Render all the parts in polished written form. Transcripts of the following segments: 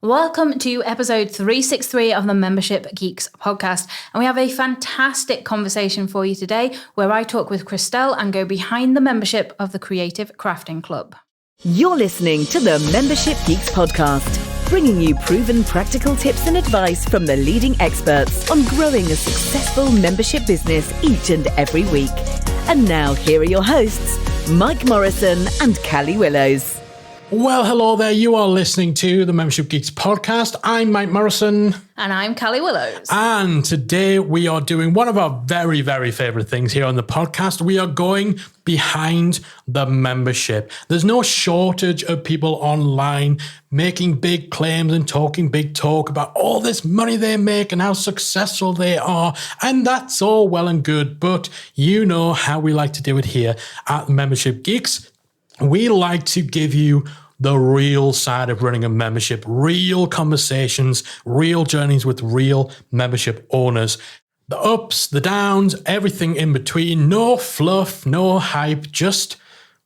Welcome to episode 363 of the Membership Geeks podcast. And we have a fantastic conversation for you today where I talk with Christelle and go behind the membership of the Creative Crafting Club. You're listening to the Membership Geeks podcast, bringing you proven practical tips and advice from the leading experts on growing a successful membership business each and every week. And now here are your hosts, Mike Morrison and Callie Willows. Well, hello there. You are listening to the Membership Geeks podcast. I'm Mike Morrison. And I'm Callie Willows. And today we are doing one of our very, very favorite things here on the podcast. We are going behind the membership. There's no shortage of people online making big claims and talking big talk about all this money they make and how successful they are. And that's all well and good. But you know how we like to do it here at Membership Geeks. We like to give you the real side of running a membership, real conversations, real journeys with real membership owners. The ups, the downs, everything in between. No fluff, no hype, just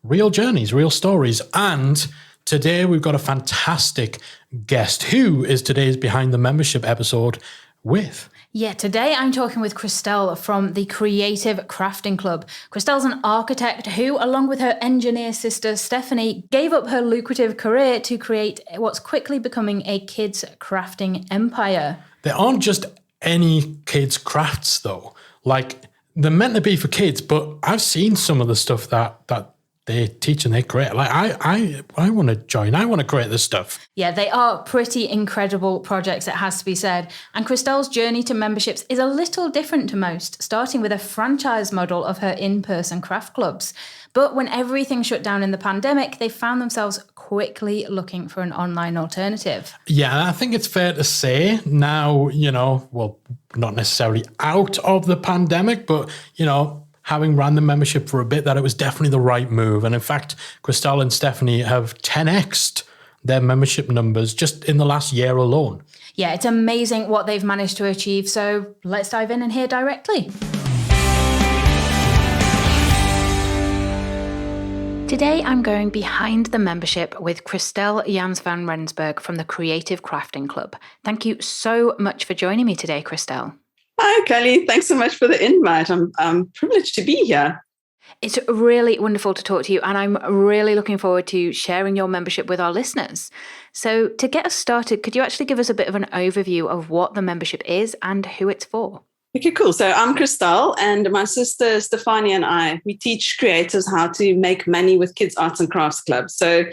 real journeys, real stories. And today we've got a fantastic guest. Who is today's Behind the Membership episode with? Yeah, today I'm talking with Christelle from the Creative Crafting Club. Christelle's an architect who, along with her engineer sister Stephanie, gave up her lucrative career to create what's quickly becoming a kids' crafting empire. They aren't just any kids' crafts, though. Like, they're meant to be for kids, but I've seen some of the stuff that they teach and they create. Like, I want to join. I want to create this stuff. Yeah, they are pretty incredible projects, it has to be said. And Christelle's journey to memberships is a little different to most, starting with a franchise model of her in-person craft clubs. But when everything shut down in the pandemic, they found themselves quickly looking for an online alternative. Yeah, I think it's fair to say now, well, not necessarily out of the pandemic, but, having ran the membership for a bit, that it was definitely the right move. And in fact, Christelle and Stephanie have 10x'd their membership numbers just in the last year alone. Yeah, it's amazing what they've managed to achieve. So let's dive in and hear directly. Today, I'm going behind the membership with Christelle Jans van Rensburg from the Creative Crafting Club. Thank you so much for joining me today, Christelle. Hi, Callie. Thanks so much for the invite. I'm privileged to be here. It's really wonderful to talk to you, and I'm really looking forward to sharing your membership with our listeners. So to get us started, could you actually give us a bit of an overview of what the membership is and who it's for? Okay, cool. So I'm Christelle, and my sister Stefania and I, we teach creators how to make money with kids' arts and crafts clubs. So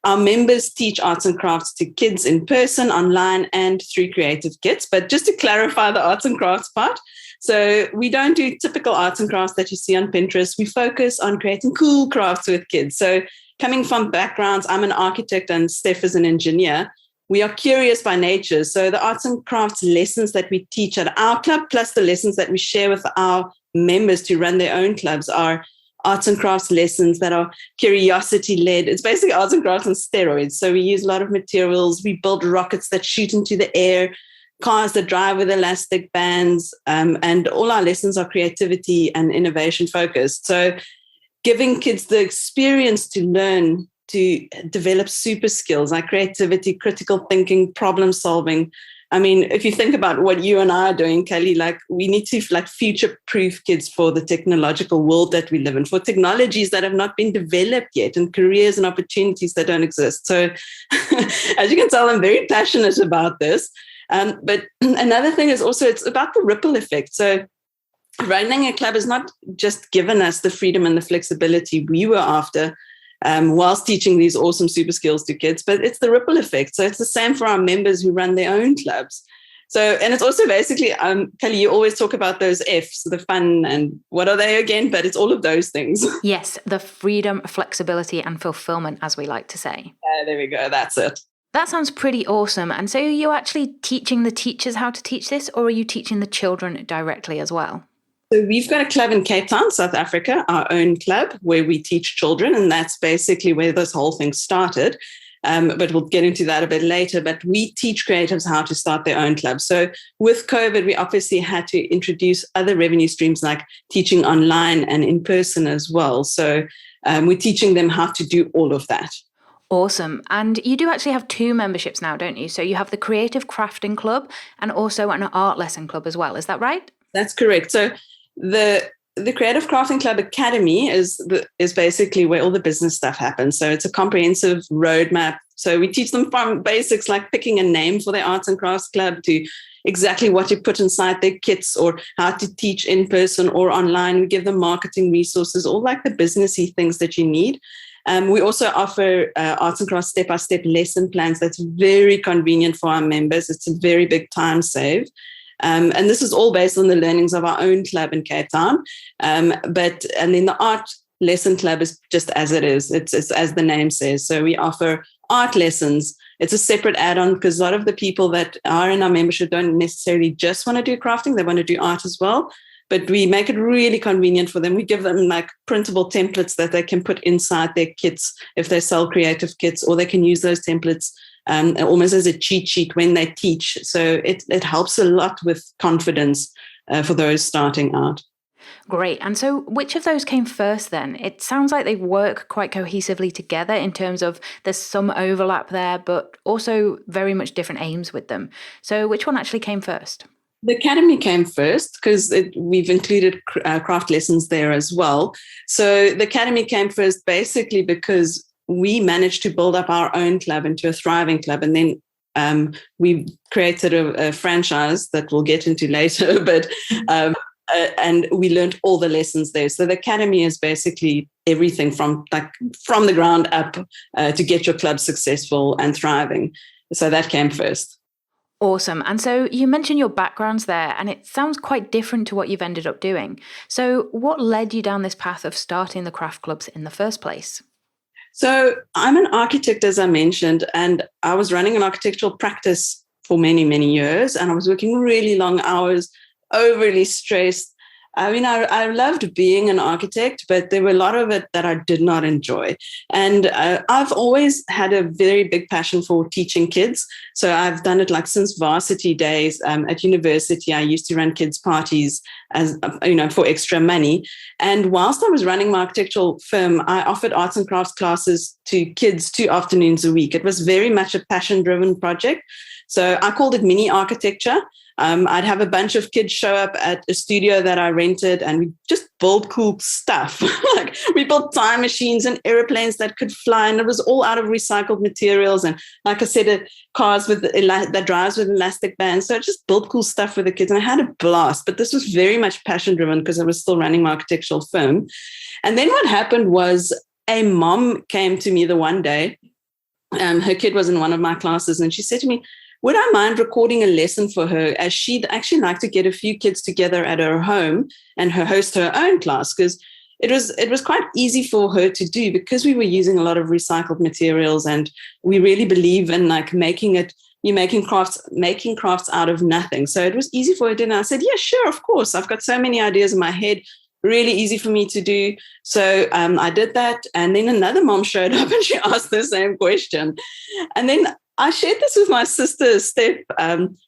our members teach arts and crafts to kids in person, online, and through creative kits. But just to clarify the arts and crafts part, so we don't do typical arts and crafts that you see on Pinterest. We focus on creating cool crafts with kids. So coming from backgrounds, I'm an architect and Steph is an engineer. We are curious by nature. So the arts and crafts lessons that we teach at our club, plus the lessons that we share with our members to run their own clubs, are arts and crafts lessons that are curiosity-led. It's basically arts and crafts on steroids. So we use a lot of materials. We build rockets that shoot into the air, cars that drive with elastic bands, and all our lessons are creativity and innovation focused. So giving kids the experience to learn to develop super skills like creativity, critical thinking, problem solving. I mean, if you think about what you and I are doing, Kelly, like we need to future-proof kids for the technological world that we live in, for technologies that have not been developed yet, and careers and opportunities that don't exist. So as you can tell, I'm very passionate about this. But another thing is also, it's about the ripple effect. So running a club has not just given us the freedom and the flexibility we were after, whilst teaching these awesome super skills to kids, but it's the ripple effect. So it's the same for our members who run their own clubs. So, and it's also basically, Kelly, you always talk about those F's, the fun, and what are they again? But it's all of those things. Yes, the freedom, flexibility, and fulfillment, as we like to say. There we go. That's it. That sounds pretty awesome. And so are you actually teaching the teachers how to teach this, or are you teaching the children directly as well? So we've got a club in Cape Town, South Africa, our own club, where we teach children, and that's basically where this whole thing started. But we'll get into that a bit later. But we teach creatives how to start their own club. So with COVID, we obviously had to introduce other revenue streams like teaching online and in person as well. So we're teaching them how to do all of that. Awesome. And you do actually have 2 memberships now, don't you? So you have the Creative Crafting Club and also an Art Lesson Club as well. Is that right? That's correct. So the Creative Crafting Club Academy is basically where all the business stuff happens. So it's a comprehensive roadmap. So we teach them from basics like picking a name for their arts and crafts club to exactly what to put inside their kits or how to teach in person or online. We give them marketing resources, all like the businessy things that you need. We also offer arts and crafts step-by-step lesson plans. That's very convenient for our members. It's a very big time save. And this is all based on the learnings of our own club in Cape Town. And then the art lesson club is just as it is. It's as the name says. So we offer art lessons. It's a separate add-on because a lot of the people that are in our membership don't necessarily just want to do crafting. They want to do art as well. But we make it really convenient for them. We give them like printable templates that they can put inside their kits if they sell creative kits, or they can use those templates almost as a cheat sheet when they teach. So it helps a lot with confidence for those starting out. Great. And so which of those came first then? It sounds like they work quite cohesively together in terms of there's some overlap there, but also very much different aims with them. So which one actually came first? The Academy came first because we've included craft lessons there as well. So the Academy came first basically because we managed to build up our own club into a thriving club. And then we created a franchise that we'll get into later, but and we learned all the lessons there. So the Academy is basically everything from the ground up to get your club successful and thriving. So that came first. Awesome. And so you mentioned your backgrounds there, and it sounds quite different to what you've ended up doing. So what led you down this path of starting the craft clubs in the first place? So I'm an architect, as I mentioned, and I was running an architectural practice for many, many years, and I was working really long hours, overly stressed. I mean, I loved being an architect, but there were a lot of it that I did not enjoy. And I've always had a very big passion for teaching kids. So I've done it like since varsity days. At university, I used to run kids' parties for extra money. And whilst I was running my architectural firm, I offered arts and crafts classes to kids 2 afternoons a week. It was very much a passion-driven project. So I called it mini architecture. I'd have a bunch of kids show up at a studio that I rented, and we just build cool stuff. Like we built time machines and airplanes that could fly, and it was all out of recycled materials. And like I said, cars that drives with elastic bands. So I just built cool stuff for the kids, and I had a blast. But this was very much passion driven because I was still running my architectural firm. And then what happened was a mom came to me the one day. Her kid was in one of my classes, and she said to me, would I mind recording a lesson for her, as she'd actually like to get a few kids together at her home and host her own class, because it was quite easy for her to do because we were using a lot of recycled materials, and we really believe in like making crafts out of nothing. So it was easy for her to do. And I said, yeah, sure, of course. I've got so many ideas in my head, really easy for me to do. So I did that. And then another mom showed up and she asked the same question. And then I shared this with my sister, Steph,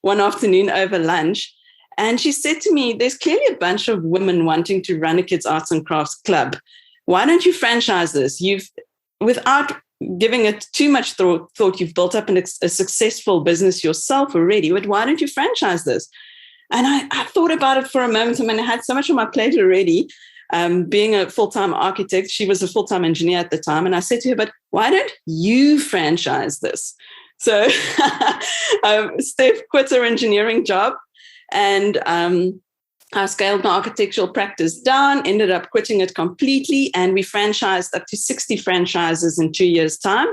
one afternoon over lunch. And she said to me, there's clearly a bunch of women wanting to run a kids' arts and crafts club. Why don't you franchise this? Without giving it too much thought, you've built up a successful business yourself already. But why don't you franchise this? And I thought about it for a moment. I mean, I had so much on my plate already. Being a full-time architect, she was a full-time engineer at the time. And I said to her, but why don't you franchise this? So Steph quit her engineering job, and I scaled my architectural practice down, ended up quitting it completely, and we franchised up to 60 franchises in 2 years' time.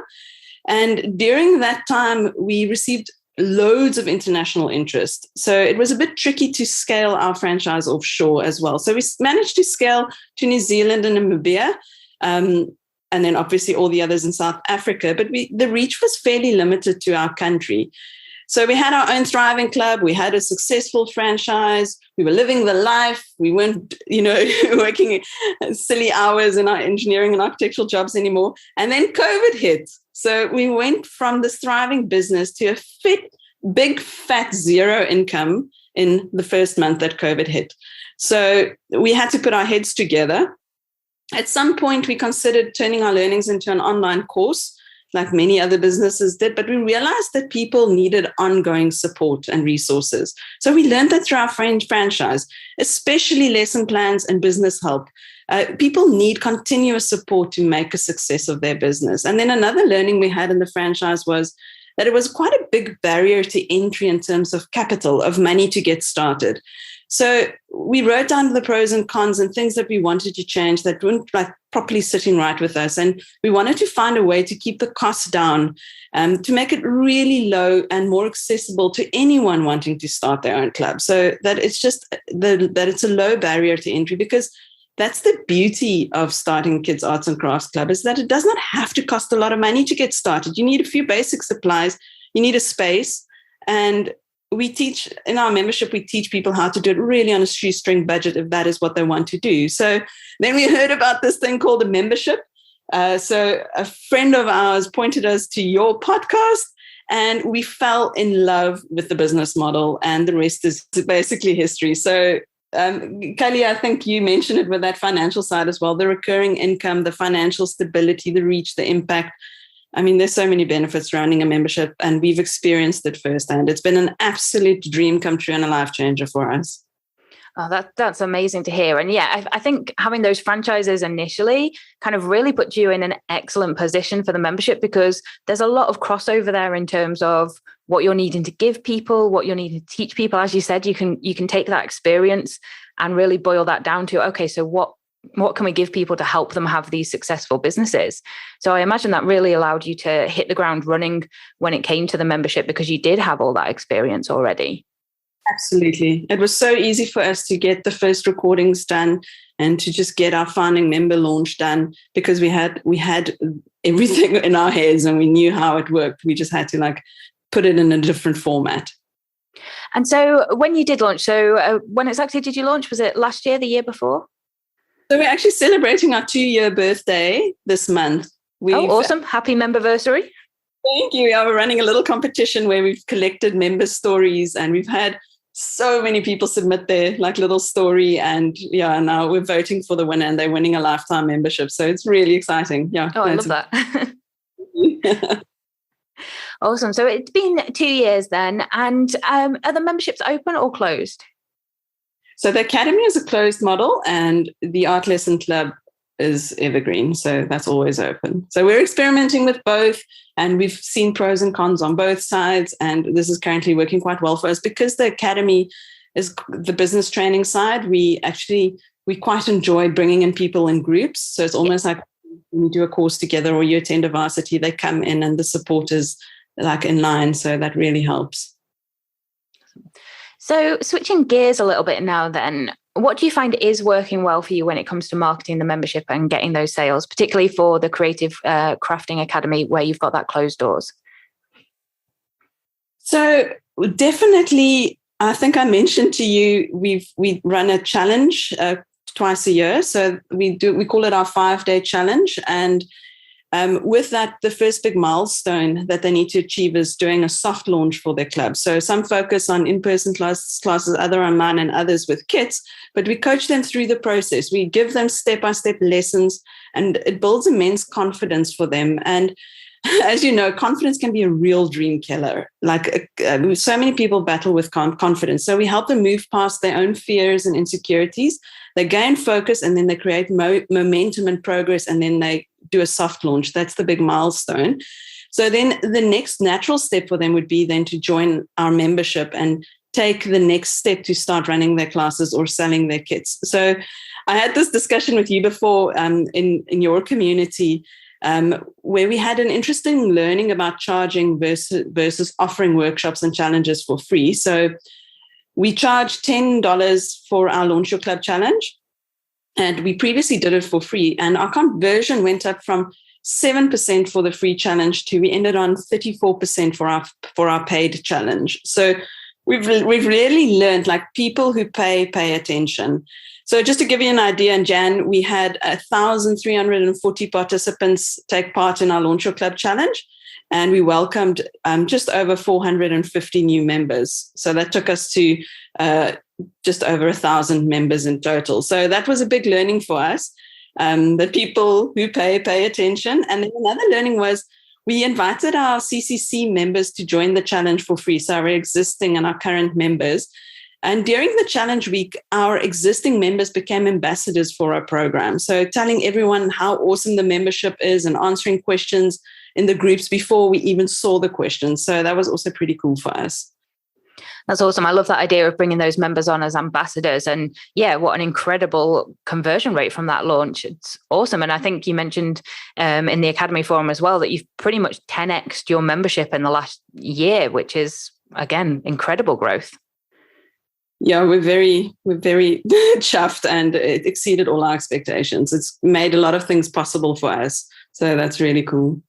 And during that time, we received loads of international interest. So it was a bit tricky to scale our franchise offshore as well. So we managed to scale to New Zealand and Namibia, and then obviously all the others in South Africa. But the reach was fairly limited to our country. So we had our own thriving club. We had a successful franchise. We were living the life. We weren't, working silly hours in our engineering and architectural jobs anymore. And then COVID hit. So we went from this thriving business to a big, fat zero income in the first month that COVID hit. So we had to put our heads together. At some point, we considered turning our learnings into an online course. like many other businesses did, but we realized that people needed ongoing support and resources. So we learned that through our franchise, especially lesson plans and business help. People need continuous support to make a success of their business. And then another learning we had in the franchise was that it was quite a big barrier to entry in terms of capital, of money to get started. So we wrote down the pros and cons and things that we wanted to change that weren't like properly sitting right with us. And we wanted to find a way to keep the costs down, to make it really low and more accessible to anyone wanting to start their own club. So that it's just that it's a low barrier to entry, because that's the beauty of starting Kids Arts and Crafts Club, is that it does not have to cost a lot of money to get started. You need a few basic supplies, you need a space, and we teach in our membership, we teach people how to do it really on a shoestring budget if that is what they want to do. So then we heard about this thing called a membership. So a friend of ours pointed us to your podcast, and we fell in love with the business model, and the rest is basically history. So Kelly, I think you mentioned it with that financial side as well, the recurring income, the financial stability, the reach, the impact. I mean, there's so many benefits surrounding a membership, and we've experienced it firsthand. It's been an absolute dream come true and a life changer for us. Oh, that's amazing to hear. And yeah, I think having those franchises initially kind of really puts you in an excellent position for the membership, because there's a lot of crossover there in terms of what you're needing to give people, what you're needing to teach people. As you said, you can take that experience and really boil that down to, okay, so what can we give people to help them have these successful businesses? So I imagine that really allowed you to hit the ground running when it came to the membership, because you did have all that experience already. Absolutely. It was so easy for us to get the first recordings done and to just get our founding member launch done, because we had everything in our heads and we knew how it worked. We just had to like put it in a different format. And so when you did launch, when exactly did you launch? Was it last year, the year before? So we're actually celebrating our 2-year birthday this month. Awesome. Happy memberversary. Thank you. Yeah, we're running a little competition where we've collected member stories, and we've had so many people submit their like little story, and now we're voting for the winner, and they're winning a lifetime membership. So it's really exciting. Yeah. Oh, I love that. Awesome. So it's been 2 years then, and are the memberships open or closed? So the Academy is a closed model, and the Art Lesson Club is evergreen. So that's always open. So we're experimenting with both, and we've seen pros and cons on both sides. And this is currently working quite well for us, because the Academy is the business training side. We quite enjoy bringing in people in groups. So it's almost like when you do a course together or you attend a varsity, they come in and the support is like in line. So that really helps. So switching gears a little bit now then, what do you find is working well for you when it comes to marketing the membership and getting those sales, particularly for the Creative Crafting Academy where you've got that closed doors? So definitely, I think I mentioned to you, we run a challenge twice a year. So we call it our 5-day challenge. And with that, the first big milestone that they need to achieve is doing a soft launch for their club. So some focus on in-person classes, other online, and others with kits, but we coach them through the process. We give them step-by-step lessons, and it builds immense confidence for them. And as you know, confidence can be a real dream killer. Like so many people battle with confidence. So we help them move past their own fears and insecurities. They gain focus, and then they create momentum and progress, and then they do a soft launch. That's the big milestone. So then the next natural step for them would be then to join our membership and take the next step to start running their classes or selling their kits. So I had this discussion with you before in your community, where we had an interesting learning about charging versus offering workshops and challenges for free. So we charge $10 for our Launch Your Club challenge, and we previously did it for free. And our conversion went up from 7% for the free challenge to we ended on 34% for our paid challenge. So we've really learned, like, people who pay attention. So just to give you an idea, in Jan, we had 1,340 participants take part in our Launch Your Club challenge, and we welcomed just over 450 new members. So that took us to just over 1,000 members in total. So that was a big learning for us, that people who pay attention. And then another learning was we invited our CCC members to join the challenge for free. So our existing and our current members. And during the challenge week, our existing members became ambassadors for our program. So telling everyone how awesome the membership is and answering questions in the groups before we even saw the questions. So that was also pretty cool for us. That's awesome. I love that idea of bringing those members on as ambassadors. And yeah, what an incredible conversion rate from that launch. It's awesome. And I think you mentioned in the Academy Forum as well that you've pretty much 10x'd your membership in the last year, which is, again, incredible growth. Yeah, we're very chuffed, and it exceeded all our expectations. It's made a lot of things possible for us. So that's really cool.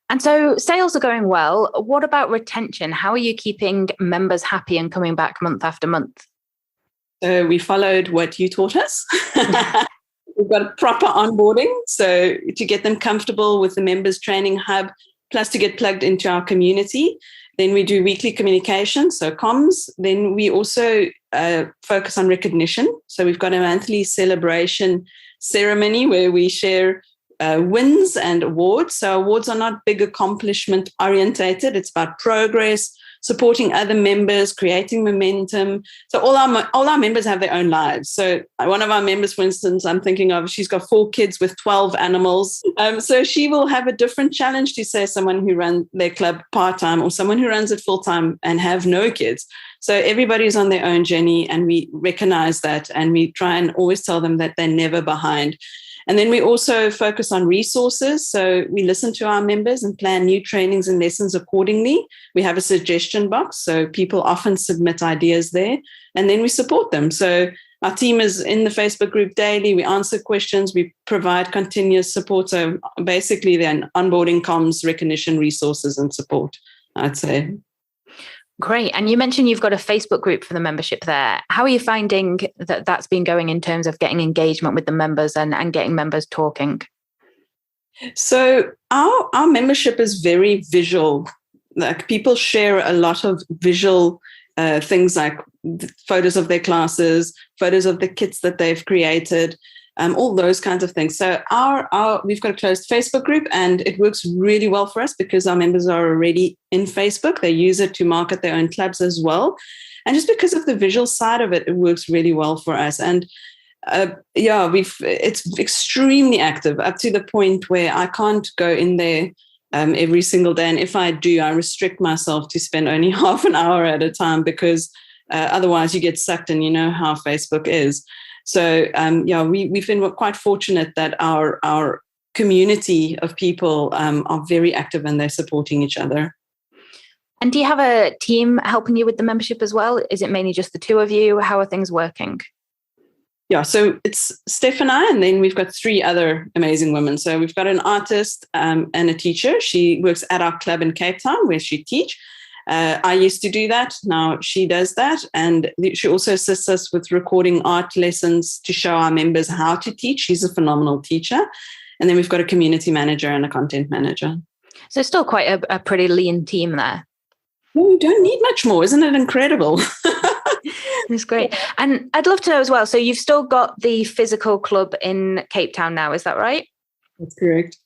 And so sales are going well. What about retention? How are you keeping members happy and coming back month after month? So we followed what you taught us. We've got a proper onboarding. So to get them comfortable with the members training hub, plus to get plugged into our community. Then we do weekly communication, so comms. Then we also focus on recognition. So we've got a monthly celebration ceremony where we share wins and awards. So awards are not big accomplishment orientated. It's about progress, supporting other members, creating momentum. So all our members have their own lives. So one of our members, for instance, I'm thinking of, she's got 4 kids with 12 animals. So she will have a different challenge to, say, someone who runs their club part-time or someone who runs it full-time and have no kids. So everybody's on their own journey, and we recognize that, and we try and always tell them that they're never behind. And then we also focus on resources. So we listen to our members and plan new trainings and lessons accordingly. We have a suggestion box, so people often submit ideas there, and then we support them. So our team is in the Facebook group daily. We answer questions. We provide continuous support. So basically then onboarding, comms, recognition, resources, and support, I'd say. Great. And you mentioned you've got a Facebook group for the membership there. How are you finding that that's been going in terms of getting engagement with the members and getting members talking? So our membership is very visual. Like, people share a lot of visual things, like photos of their classes, photos of the kits that they've created, all those kinds of things. So we've got a closed Facebook group, and it works really well for us because our members are already in Facebook. They use it to market their own clubs as well. And just because of the visual side of it, it works really well for us. And it's extremely active, up to the point where I can't go in there every single day. And if I do, I restrict myself to spend only half an hour at a time, because otherwise you get sucked in. You know how Facebook is. So, we've been quite fortunate that our community of people are very active, and they're supporting each other. And do you have a team helping you with the membership as well? Is it mainly just the two of you? How are things working? Yeah, so it's Steph and I, and then we've got 3 other amazing women. So we've got an artist and a teacher. She works at our club in Cape Town where she teaches. I used to do that. Now she does that. And she also assists us with recording art lessons to show our members how to teach. She's a phenomenal teacher. And then we've got a community manager and a content manager. So still quite a pretty lean team there. Well, we don't need much more. Isn't it incredible? That's great. And I'd love to know as well, so you've still got the physical club in Cape Town now, is that right? That's correct.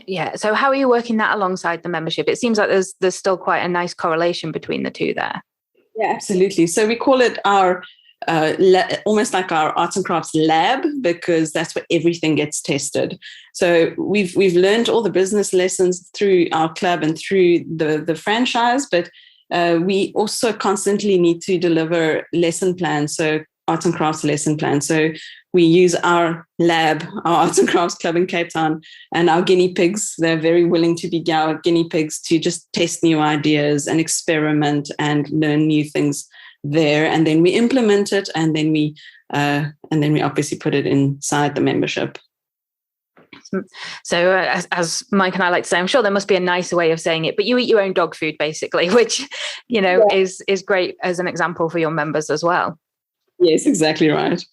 Yeah. So how are you working that alongside the membership? It seems like there's still quite a nice correlation between the two there. Yeah, absolutely. So we call it our almost like our arts and crafts lab, because that's where everything gets tested. So we've learned all the business lessons through our club and through the franchise, but we also constantly need to deliver lesson plans. So arts and crafts lesson plans. So we use our lab, our arts and crafts club in Cape Town, and our guinea pigs. They're very willing to be our guinea pigs to just test new ideas and experiment and learn new things there. And then we implement it, and then we obviously put it inside the membership. So as Mike and I like to say, I'm sure there must be a nicer way of saying it, but you eat your own dog food basically, which, is great as an example for your members as well. Yes, exactly right.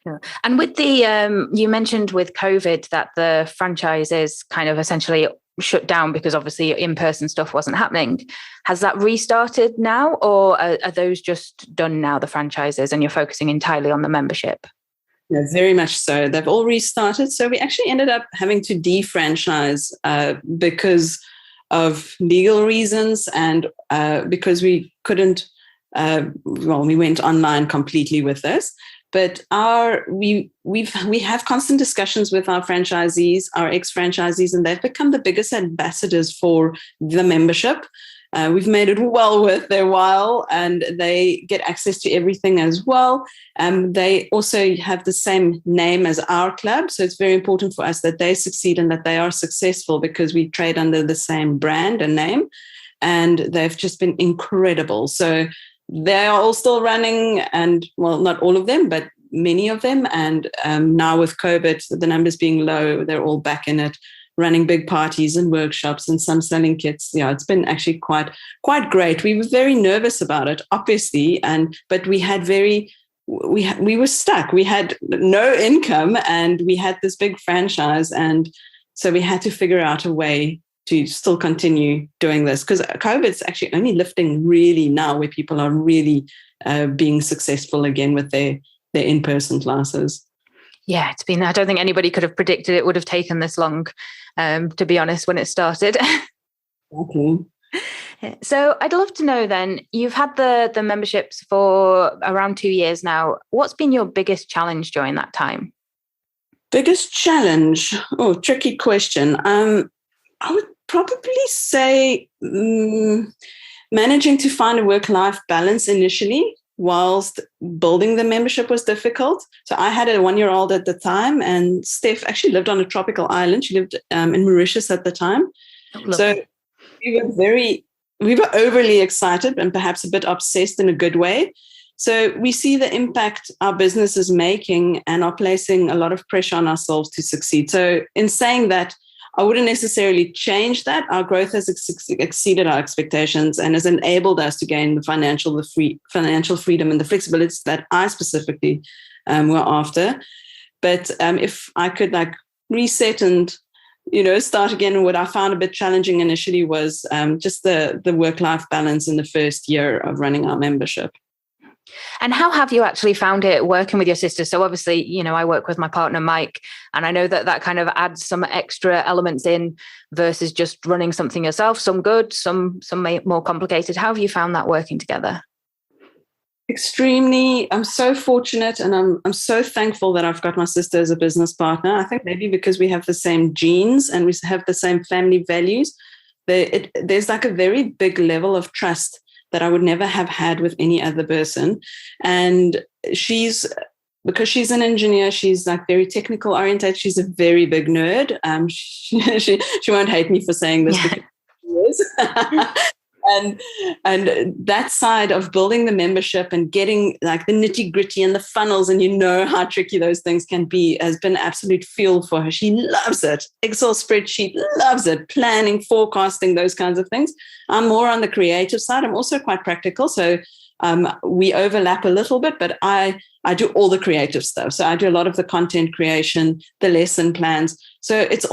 Yeah. And with the, you mentioned with COVID that the franchises kind of essentially shut down because obviously in-person stuff wasn't happening. Has that restarted now, or are those just done now, the franchises, and you're focusing entirely on the membership? Yeah, very much so. They've all restarted. So we actually ended up having to defranchise because of legal reasons, and because we couldn't, we went online completely with this. But we have constant discussions with our franchisees, our ex-franchisees, and they've become the biggest ambassadors for the membership. We've made it well worth their while, and they get access to everything as well. They also have the same name as our club, so it's very important for us that they succeed and that they are successful, because we trade under the same brand and name, and they've just been incredible. So they are all still running, and well, not all of them, but many of them. And now with COVID, the numbers being low, they're all back in it, running big parties and workshops, and some selling kits. Yeah, it's been actually quite great. We were very nervous about it, obviously, but we were stuck. We had no income, and we had this big franchise, and so we had to figure out a way to still continue doing this, because COVID's actually only lifting really now, where people are really being successful again with their in-person classes. Yeah, I don't think anybody could have predicted it would have taken this long, to be honest, when it started. Okay. So I'd love to know then, you've had the memberships for around 2 years now. What's been your biggest challenge during that time? Biggest challenge? Oh, tricky question. I would probably say managing to find a work-life balance initially, whilst building the membership was difficult. So I had a 1-year-old at the time, and Steph actually lived on a tropical island. She lived in Mauritius at the time. So we were overly excited and perhaps a bit obsessed in a good way. So we see the impact our business is making and are placing a lot of pressure on ourselves to succeed. So in saying that, I wouldn't necessarily change that. Our growth has exceeded our expectations and has enabled us to gain the financial freedom and the flexibility that I specifically were after. But if I could reset and start again, what I found a bit challenging initially was just the work-life balance in the first year of running our membership. And how have you actually found it working with your sister? So obviously, I work with my partner, Mike, and I know that kind of adds some extra elements in versus just running something yourself, some good, some more complicated. How have you found that working together? Extremely. I'm so fortunate, and I'm so thankful that I've got my sister as a business partner. I think maybe because we have the same genes and we have the same family values, there's a very big level of trust that I would never have had with any other person. And because she's an engineer, she's very technical oriented. She's a very big nerd. She won't hate me for saying this, because she is. And that side of building the membership and getting the nitty gritty and the funnels, and how tricky those things can be, has been absolute fuel for her. She loves it. Excel spreadsheet, loves it. Planning, forecasting, those kinds of things. I'm more on the creative side. I'm also quite practical. So we overlap a little bit, but I do all the creative stuff. So I do a lot of the content creation, the lesson plans. So it's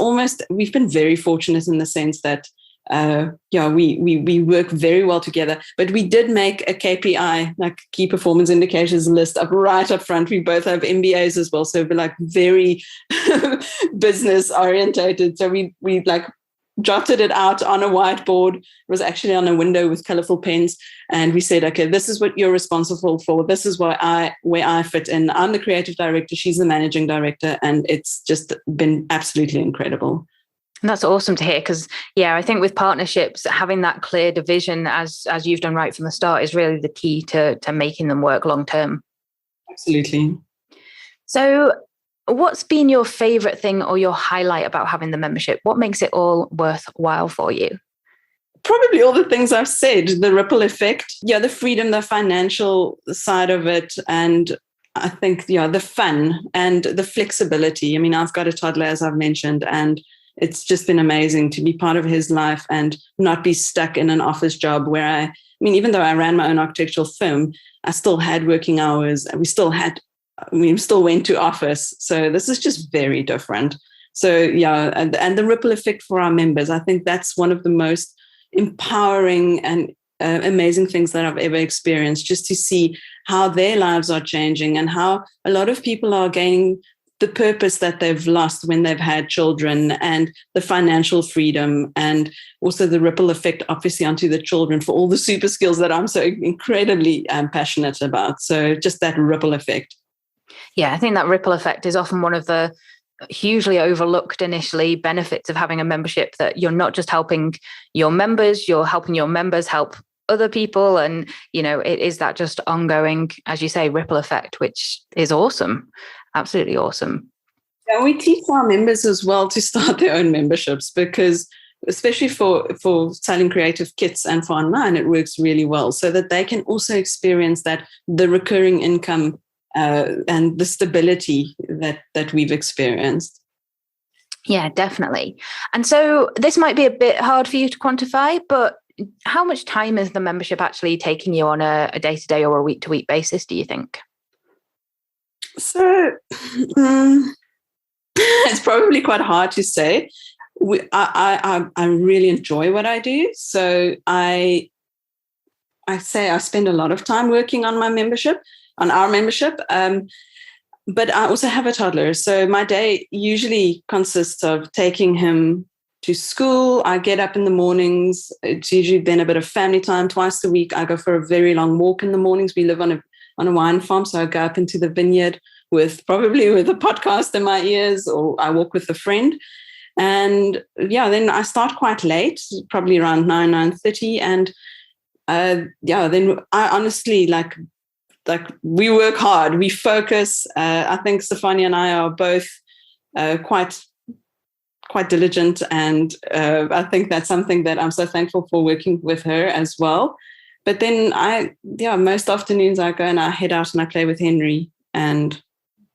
we've been very fortunate in the sense that we work very well together. But we did make a KPI, key performance indicators list, right up front. We both have MBAs as well, so we're very business orientated. So we jotted it out on a whiteboard. It was actually on a window with colorful pens, and we said, okay, this is what you're responsible for. This is where I fit in. I'm the creative director, she's the managing director, and it's just been absolutely incredible. And that's awesome to hear, because, I think with partnerships, having that clear division, as you've done right from the start, is really the key to making them work long term. Absolutely. So what's been your favorite thing or your highlight about having the membership? What makes it all worthwhile for you? Probably all the things I've said, the ripple effect, the freedom, the financial side of it, and I think, the fun and the flexibility. I mean, I've got a toddler, as I've mentioned, and it's just been amazing to be part of his life and not be stuck in an office job where even though I ran my own architectural firm, I still had working hours. We still went to office. So this is just very different. So and the ripple effect for our members, I think that's one of the most empowering and amazing things that I've ever experienced, just to see how their lives are changing and how a lot of people are gaining the purpose that they've lost when they've had children, and the financial freedom, and also the ripple effect, obviously, onto the children for all the super skills that I'm so incredibly passionate about. So just that ripple effect. Yeah, I think that ripple effect is often one of the hugely overlooked initially benefits of having a membership, that you're not just helping your members, you're helping your members help other people. And, it is that just ongoing, as you say, ripple effect, which is awesome. Absolutely awesome. Yeah, we teach our members as well to start their own memberships, because especially for selling creative kits and for online, it works really well, so that they can also experience the recurring income and the stability that we've experienced. Yeah, definitely. And so this might be a bit hard for you to quantify, but how much time is the membership actually taking you on a day-to-day or a week-to-week basis, do you think? So it's probably quite hard to say. I really enjoy what I do. So I say I spend a lot of time working on our membership. But I also have a toddler. So my day usually consists of taking him to school. I get up in the mornings. It's usually then a bit of family time. Twice a week, I go for a very long walk in the mornings. We live on a wine farm. So I go up into the vineyard probably with a podcast in my ears, or I walk with a friend. And then I start quite late, probably around 9:30. And then I honestly like we work hard, we focus. I think Stefania and I are both quite diligent, and I think that's something that I'm so thankful for, working with her as well. But then most afternoons I go and I head out and I play with Henry, and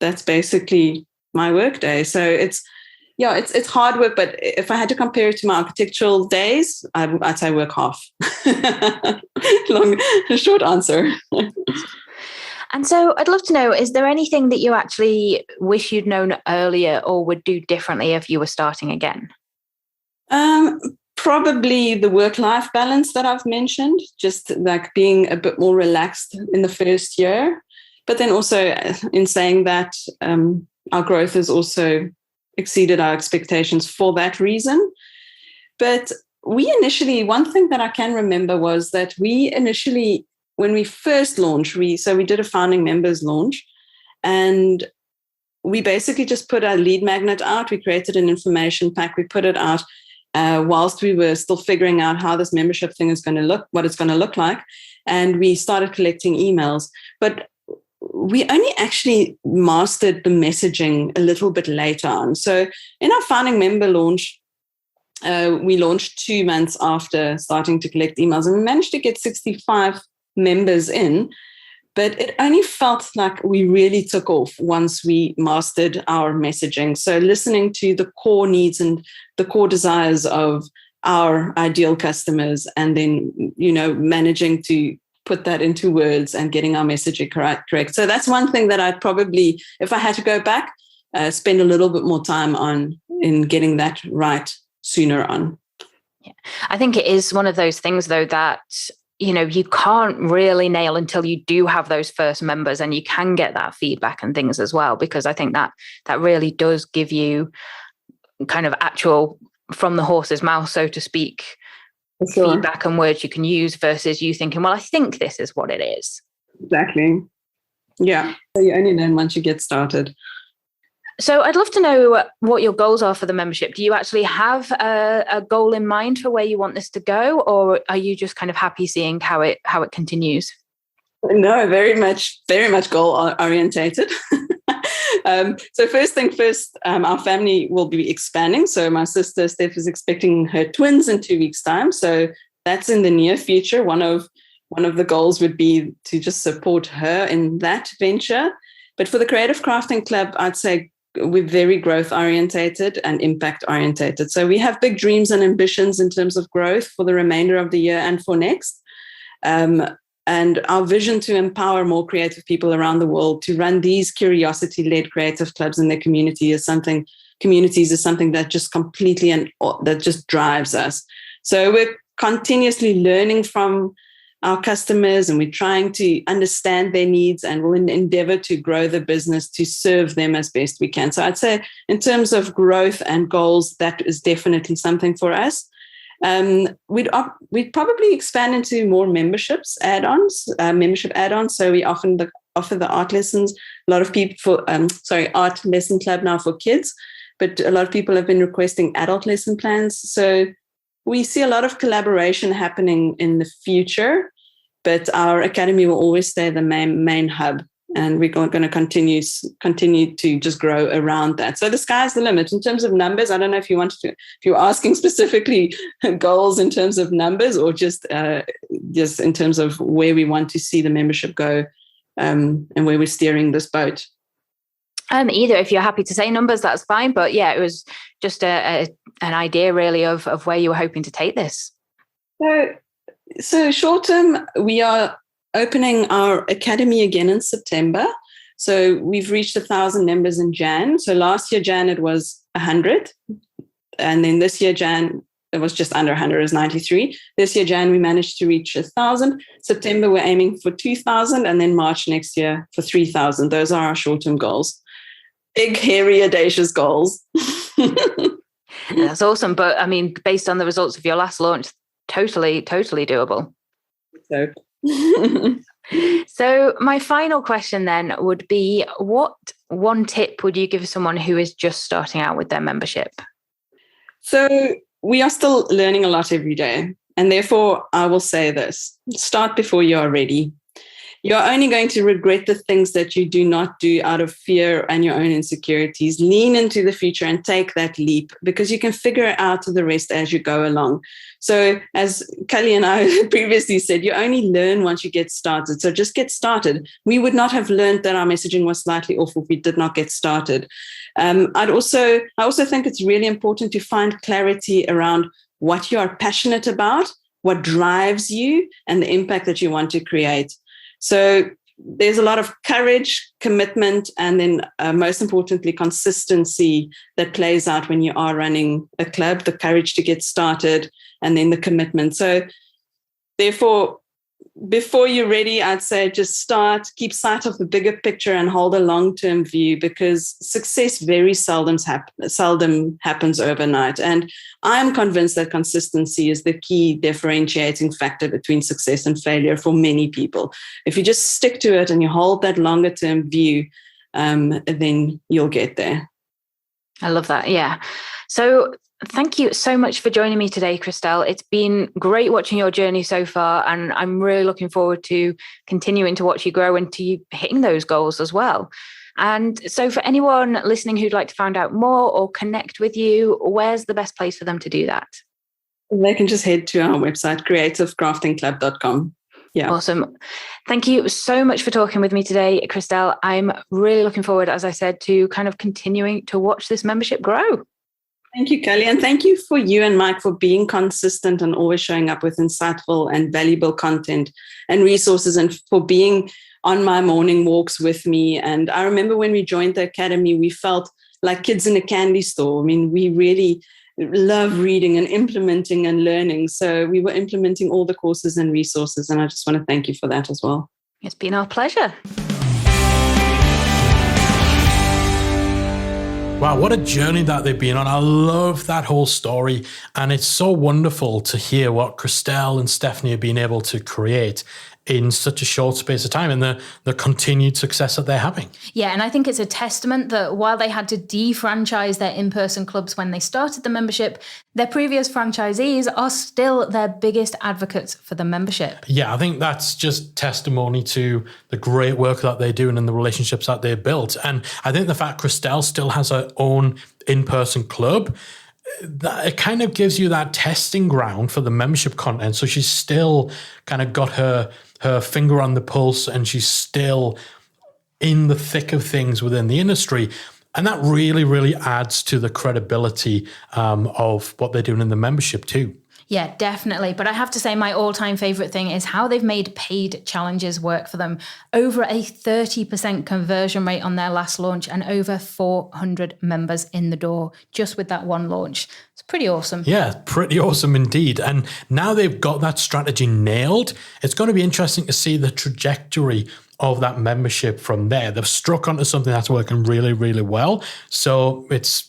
that's basically my work day. So it's hard work, but if I had to compare it to my architectural days, I'd say work half. Short answer. And so I'd love to know, is there anything that you actually wish you'd known earlier or would do differently if you were starting again? Probably the work-life balance that I've mentioned, just like being a bit more relaxed in the first year. But then also in saying that, our growth has also exceeded our expectations for that reason. But one thing that I can remember was that when we first launched, we did a founding members launch, and we basically just put our lead magnet out. We created an information pack. We put it out whilst we were still figuring out how this membership thing is going to look, what it's going to look like. And we started collecting emails. But we only actually mastered the messaging a little bit later on. So in our founding member launch, we launched 2 months after starting to collect emails, and we managed to get 65 members in, but it only felt like we really took off once we mastered our messaging. So listening to the core needs and the core desires of our ideal customers, and then, managing to put that into words and getting our messaging correct. So that's one thing that I'd probably, if I had to go back, spend a little bit more time in getting that right sooner on. Yeah. I think it is one of those things, though, that you can't really nail until you do have those first members, and you can get that feedback and things as well, because I think that really does give you kind of actual, from the horse's mouth, so to speak, sure, feedback and words you can use, versus you thinking, well, I think this is what it is. Exactly. Yeah. So you only learn once you get started. So I'd love to know what your goals are for the membership. Do you actually have a goal in mind for where you want this to go, or are you just kind of happy seeing how it continues? No, very much goal orientated. So first thing first, our family will be expanding. So my sister Steph is expecting her twins in 2 weeks' time. So that's in the near future. One of the goals would be to just support her in that venture. But for the Creative Crafting Club, I'd say we're very growth orientated and impact orientated. So we have big dreams and ambitions in terms of growth for the remainder of the year and for next. And our vision to empower more creative people around the world to run these curiosity-led creative clubs in their communities is something that just completely that just drives us. So we're continuously learning from our customers, and we're trying to understand their needs, and we'll endeavor to grow the business to serve them as best we can. So I'd say in terms of growth and goals, that is definitely something for us. We'd probably expand into more membership add-ons. So we offer the art lessons. A lot of people art lesson club now for kids, but a lot of people have been requesting adult lesson plans. So we see a lot of collaboration happening in the future, but our academy will always stay the main hub. And we're going to continue to just grow around that. So the sky's the limit in terms of numbers. I don't know if you're asking specifically goals in terms of numbers, or just in terms of where we want to see the membership go, and where we're steering this boat. Either. If you're happy to say numbers, that's fine. But yeah, it was just an idea really of where you were hoping to take this. So short term, we are opening our academy again in September. So we've reached 1,000 members in Jan. So last year, Jan, it was 100. And then this year, Jan, it was just under 100, it was 93. This year, Jan, we managed to reach 1,000. September, we're aiming for 2,000. And then March next year for 3,000. Those are our short-term goals. Big, hairy, audacious goals. That's awesome. But I mean, based on the results of your last launch, totally doable. So my final question then would be, what one tip would you give someone who is just starting out with their membership? So we are still learning a lot every day. And therefore, I will say this: start before you are ready. You're only going to regret the things that you do not do out of fear and your own insecurities. Lean into the future and take that leap, because you can figure out the rest as you go along. So as Kelly and I previously said, you only learn once you get started. So just get started. We would not have learned that our messaging was slightly off if we did not get started. I also think it's really important to find clarity around what you are passionate about, what drives you, and the impact that you want to create. So there's a lot of courage, commitment, and then most importantly, consistency that plays out when you are running a club, the courage to get started, and then the commitment. So therefore, before you're ready, I'd say just start, keep sight of the bigger picture, and hold a long-term view, because success very seldom happens overnight. And I'm convinced that consistency is the key differentiating factor between success and failure for many people. If you just stick to it and you hold that longer-term view, then you'll get there. I love that. Yeah. So thank you so much for joining me today, Christelle. It's been great watching your journey so far, and I'm really looking forward to continuing to watch you grow and to you hitting those goals as well. And so for anyone listening who'd like to find out more or connect with you, where's the best place for them to do that? They can just head to our website, creativecraftingclub.com. Yeah. Awesome. Thank you so much for talking with me today, Christelle. I'm really looking forward, as I said, to kind of continuing to watch this membership grow. Thank you, Kelly. And thank you for you and Mike for being consistent and always showing up with insightful and valuable content and resources, and for being on my morning walks with me. And I remember when we joined the academy, we felt like kids in a candy store. I mean, we really love reading and implementing and learning. So we were implementing all the courses and resources. And I just want to thank you for that as well. It's been our pleasure. Wow, what a journey that they've been on. I love that whole story. And it's so wonderful to hear what Christelle and Stephanie have been able to create in such a short space of time, and the continued success that they're having. Yeah, and I think it's a testament that while they had to defranchise their in-person clubs when they started the membership, their previous franchisees are still their biggest advocates for the membership. Yeah, I think that's just testimony to the great work that they're doing and the relationships that they've built. And I think the fact Christelle still has her own in-person club, that it kind of gives you that testing ground for the membership content. So she's still kind of got her finger on the pulse, and she's still in the thick of things within the industry. And that really, really adds to the credibility of what they're doing in the membership too. Yeah, definitely. But I have to say my all-time favorite thing is how they've made paid challenges work for them. Over a 30% conversion rate on their last launch and over 400 members in the door just with that one launch. It's pretty awesome. Yeah, pretty awesome indeed. And now they've got that strategy nailed, it's going to be interesting to see the trajectory of that membership from there. They've struck onto something that's working really, really well. So it's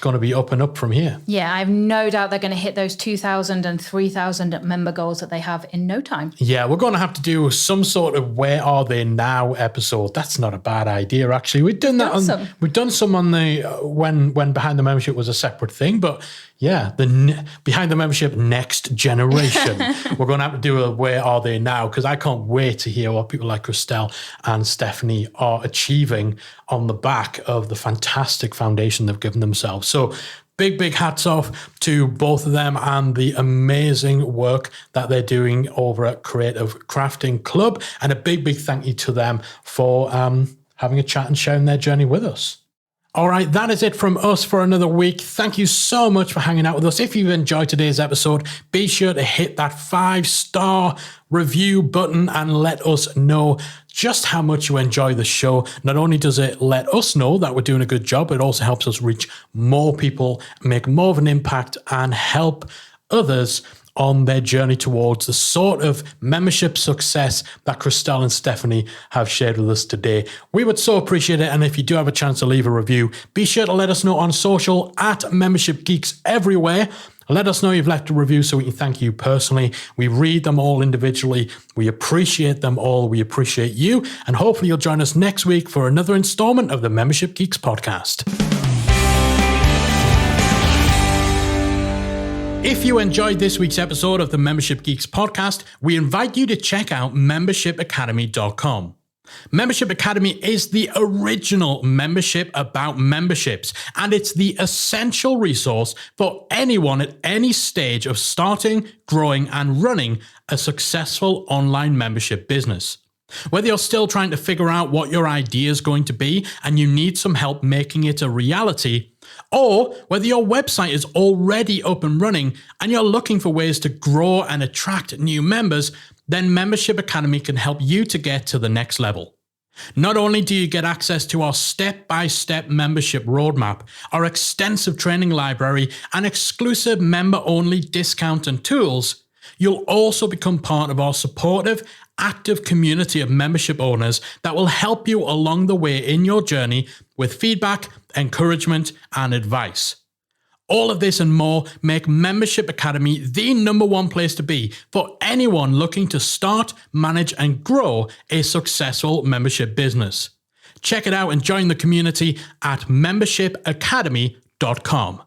going to be up and up from here. Yeah, I have no doubt they're going to hit those 2,000 and 3,000 member goals that they have in no time. Yeah, we're going to have to do some sort of Where Are They Now episode. That's not a bad idea, actually. We've done that. We've done some on the when Behind the Membership was a separate thing, but yeah, the Behind the Membership next generation. We're going to have to do a Where Are They Now, because I can't wait to hear what people like Christelle and Stephanie are achieving on the back of the fantastic foundation they've given themselves. So big hats off to both of them and the amazing work that they're doing over at Creative Crafting Club. And a big thank you to them for having a chat and sharing their journey with us. All right, that is it from us for another week. Thank you so much for hanging out with us. If you've enjoyed today's episode, be sure to hit that 5-star review button and let us know just how much you enjoy the show. Not only does it let us know that we're doing a good job, it also helps us reach more people, make more of an impact, and help others on their journey towards the sort of membership success that Christelle and Stephanie have shared with us today. We would so appreciate it. And if you do have a chance to leave a review, be sure to let us know on social at Membership Geeks everywhere. Let us know you've left a review so we can thank you personally. We read them all individually. We appreciate them all. We appreciate you. And hopefully you'll join us next week for another installment of the Membership Geeks podcast. If you enjoyed this week's episode of the Membership Geeks podcast, we invite you to check out membershipacademy.com. Membership Academy is the original membership about memberships, and it's the essential resource for anyone at any stage of starting, growing, and running a successful online membership business. Whether you're still trying to figure out what your idea is going to be and you need some help making it a reality, or whether your website is already up and running and you're looking for ways to grow and attract new members, then Membership Academy can help you to get to the next level. Not only do you get access to our step-by-step membership roadmap, our extensive training library, and exclusive member-only discount and tools, you'll also become part of our supportive, active community of membership owners that will help you along the way in your journey with feedback, encouragement, and advice. All of this and more make Membership Academy the #1 place to be for anyone looking to start, manage, and grow a successful membership business. Check it out and join the community at membershipacademy.com.